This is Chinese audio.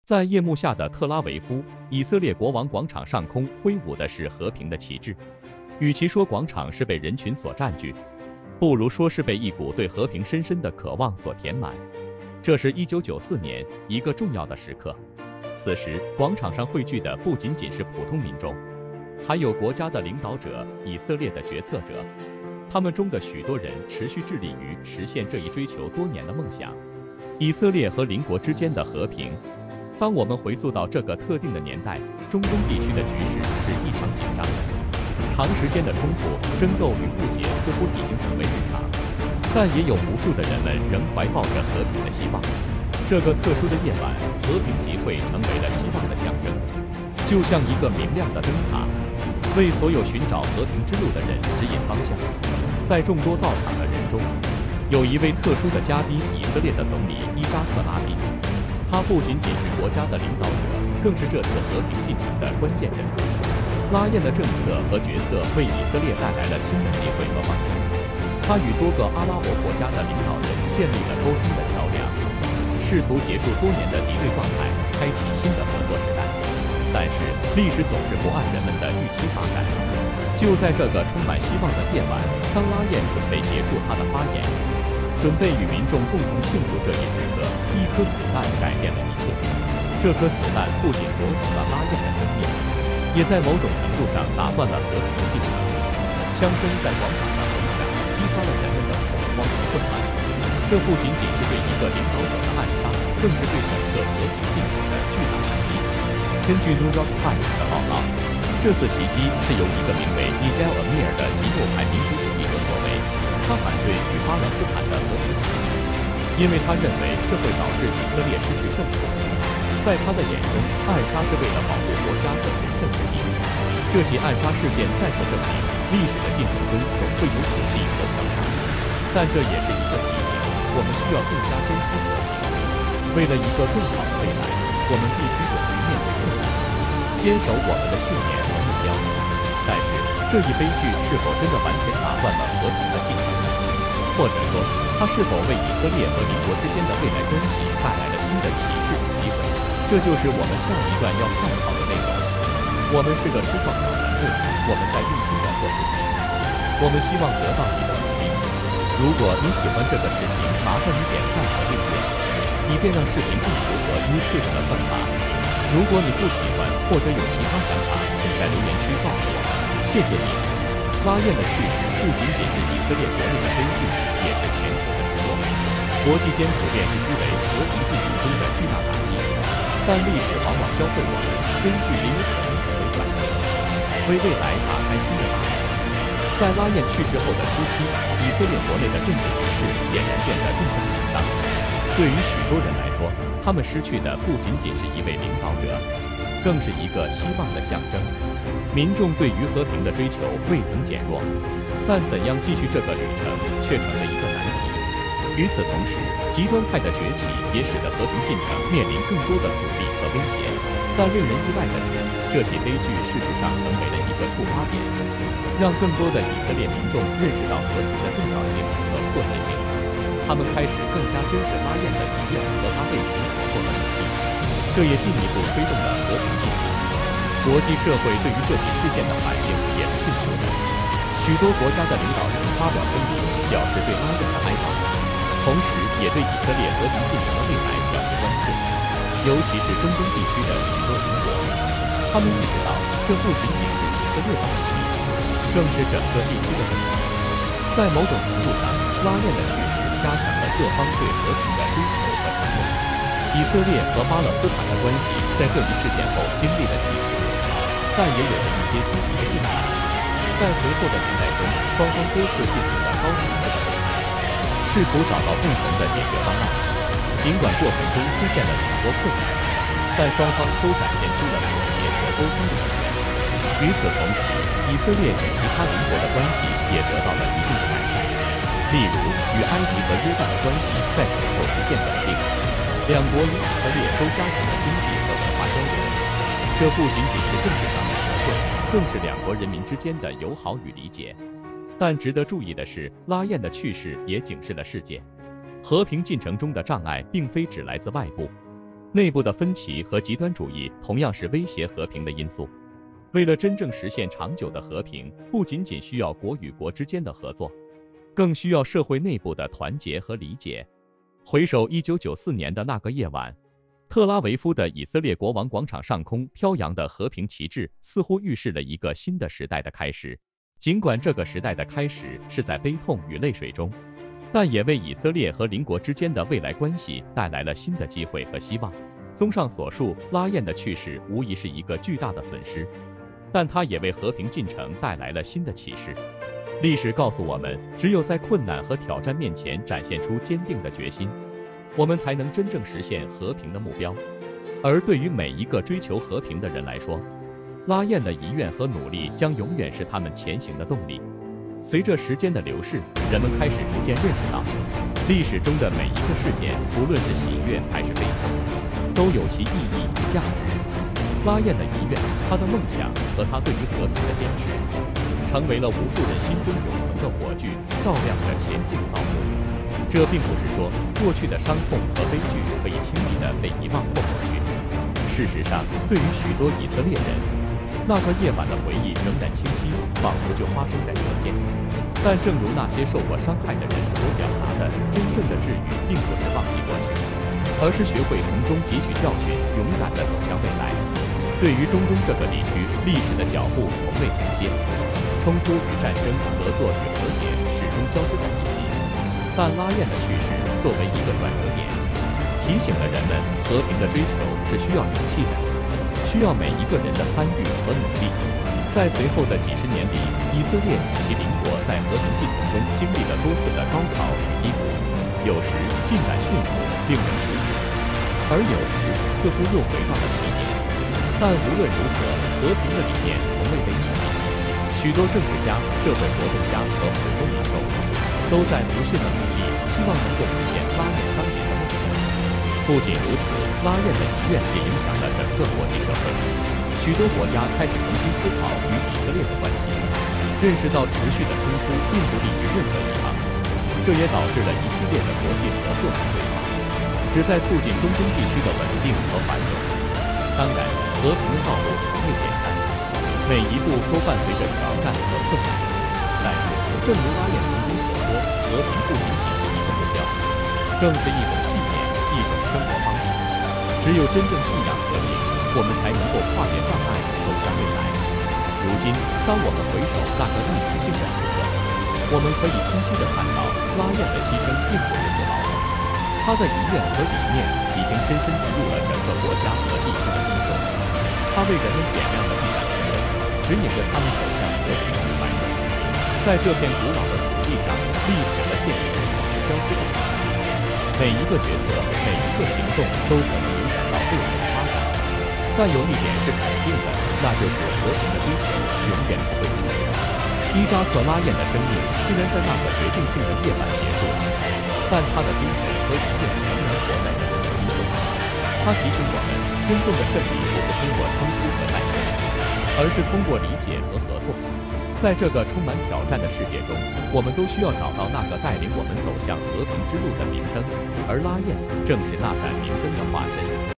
在夜幕下的特拉维夫，以色列国王广场上空挥舞的是和平的旗帜。与其说广场是被人群所占据，不如说是被一股对和平深深的渴望所填满。这是1994年一个重要的时刻，此时广场上汇聚的不仅仅是普通民众，还有国家的领导者、以色列的决策者。他们中的许多人持续致力于实现这一追求多年的梦想——以色列和邻国之间的和平。当我们回溯到这个特定的年代，中东地区的局势是异常紧张的，长时间的冲突、争斗与误解似乎已经成为日常，但也有无数的人们仍怀抱着和平的希望。这个特殊的夜晚，和平集会成为了希望的象征，就像一个明亮的灯塔，为所有寻找和平之路的人指引方向。在众多到场的人中，有一位特殊的嘉宾——以色列的总理伊扎克·拉宾。他不仅仅是国家的领导者，更是这次和平进程的关键人物。拉燕的政策和决策为以色列带来了新的机会和方向。他与多个阿拉伯国家的领导人建立了沟通的桥梁，试图结束多年的敌对状态，开启新的合作时代。但是历史总是不按人们的预期发展。就在这个充满希望的夜晚，当拉燕准备结束他的发言，准备与民众共同庆祝这一时刻，一颗子弹改变了一切。这颗子弹不仅夺走了拉燕的生命，也在某种程度上打断了和平的进程。枪声在广场上回响，激发了人们的恐慌和混乱。这不仅仅是对一个领导者的暗杀，更是对整个和平进程的巨大打击。根据 New York Times 的报道，这次袭击是由一个名为Yigal Amir 的极右派民主主义者所为。他反对与巴勒斯坦的和平协议，因为他认为这会导致以色列失去胜利。在他的眼中，暗杀是为了保护国家的神圣主义。这起暗杀事件再次证明，历史的进程中总会有阻力和挑战。但这也是一个提醒，我们需要更加珍惜和平。为了一个更好的未来，我们必须勇于面对困难，坚守我们的信念和目标。但是，这一悲剧是否真的完全打断了和平的进程？或者说，它是否为以色列和邻国之间的未来关系带来了新的启示与机会？这就是我们下一段要探讨的内容。我们是个初创小团队，我们在用心地做视频，我们希望得到你的鼓励。如果你喜欢这个视频，麻烦你点赞和订阅，以便让视频更符合 YouTube 的算法。如果你不喜欢或者有其他想法，请在留言区告诉我们。谢谢你。拉燕的去世不仅仅是以色列国内的悲剧，也是全球的失落。国际间普遍视之为和平进程中的巨大打击，但历史往往教会我们，悲剧也有可能成为转机，为未来打开新的大门。在拉燕去世后的初期，以色列国内的政治局势显然变得更加紧张。对于许多人来说，他们失去的不仅仅是一位领导者，更是一个希望的象征。民众对于和平的追求未曾减弱，但怎样继续这个旅程却成了一个难题。与此同时，极端派的崛起也使得和平进程面临更多的阻力和威胁。但令人意外的是，这起悲剧事实上成为了一个触发点，让更多的以色列民众认识到和平的重要性和迫切性。他们开始更加珍视拉燕的理念和他为此所做的努力，这也进一步推动了和平进程。国际社会对于这起事件的反应也是迅速的，许多国家的领导人发表声明，表示对拉燕的哀悼，同时也对以色列和平进程的未来表示关切，尤其是中东地区的许多邻国。他们意识到，这不仅仅是以色列的问题，更是整个地区的问题。在某种程度上，拉燕的去世加强了各方对和平的追求和承诺。以色列和巴勒斯坦的关系在这一事件后经历了起伏，但也有着一些积极的进展。在随后的年代中，双方多次进行了高层次的会谈，试图找到共同的解决方案。尽管过程中出现了许多困难，但双方都展现出了妥协和沟通的意愿。与此同时，以色列与其他邻国的关系也得到了一定的改善。例如，与埃及和约旦的关系在此后逐渐稳定，两国与以色列都加强了经济和文化交流。这不仅仅是政治上的合作，更是两国人民之间的友好与理解。但值得注意的是，拉燕的去世也警示了世界，和平进程中的障碍并非只来自外部，内部的分歧和极端主义同样是威胁和平的因素。为了真正实现长久的和平，不仅仅需要国与国之间的合作，更需要社会内部的团结和理解。回首1994年的那个夜晚，特拉维夫的以色列国王广场上空飘扬的和平旗帜，似乎预示了一个新的时代的开始。尽管这个时代的开始是在悲痛与泪水中，但也为以色列和邻国之间的未来关系带来了新的机会和希望。综上所述，拉燕的去世无疑是一个巨大的损失，但它也为和平进程带来了新的启示。历史告诉我们，只有在困难和挑战面前展现出坚定的决心，我们才能真正实现和平的目标。而对于每一个追求和平的人来说，拉燕的遗愿和努力将永远是他们前行的动力。随着时间的流逝，人们开始逐渐认识到，历史中的每一个事件，不论是喜悦还是悲痛，都有其意义与价值。拉燕的遗愿，他的梦想和他对于和平的坚持，成为了无数人心中永恒的火炬，照亮着前进的道路。这并不是说过去的伤痛和悲剧可以轻易地被遗忘或抹去。事实上，对于许多以色列人，那个夜晚的回忆仍然清晰，仿佛就发生在昨天。但正如那些受过伤害的人所表达的，真正的治愈并不是忘记过去，而是学会从中汲取教训，勇敢地走向未来。对于中东这个地区，历史的脚步从未停歇，冲突与战争，合作与和解始终交织在一起。但拉燕的去世作为一个转折点，提醒了人们，和平的追求是需要勇气的，需要每一个人的参与和努力。在随后的几十年里，以色列与其邻国在和平进程中经历了多次的高潮与低谷，有时进展迅速，令人鼓舞，而有时似乎又回到了起点。但无论如何，和平的理念从未被遗弃。许多政治家、社会活动家和普通民众都在不懈地努力，希望能够实现拉燕当年的梦想。不仅如此，拉燕的遗愿也影响了整个国际社会。许多国家开始重新思考与以色列的关系，认识到持续的冲突并不利于任何一方，这也导致了一系列的国际合作和对话，旨在促进中东地区的稳定和繁荣。当然，和平的道路从未简单，每一步都伴随着挑战和困难。但是，正如拉燕曾经所说，和平不仅仅是一个目标，更是一种信念，一种生活方式。只有真正信仰和平，我们才能够跨越障碍，走向未来。如今，当我们回首那个历史性的时刻，我们可以清晰地看到，拉燕的牺牲并不是徒劳的。他的遗愿和理念已经深深植入了整个国家和地区的心中。他为人们点亮了必然的灯，指引着他们走向和平与繁荣。在这片古老的土地上，历史和现实交织在一起，每一个决策，每一个行动都可能影响到未来的发展。但有一点是肯定的，那就是和平的追求永远不会停止。伊扎克·拉燕的生命虽然在那个决定性的夜晚结束了，但他的精神和理念仍然活在人们的心中。他提醒我们，真正的胜利不是通过冲突和战争，而是通过理解和合作。在这个充满挑战的世界中，我们都需要找到那个带领我们走向和平之路的明灯，而拉燕正是那盏明灯的化身。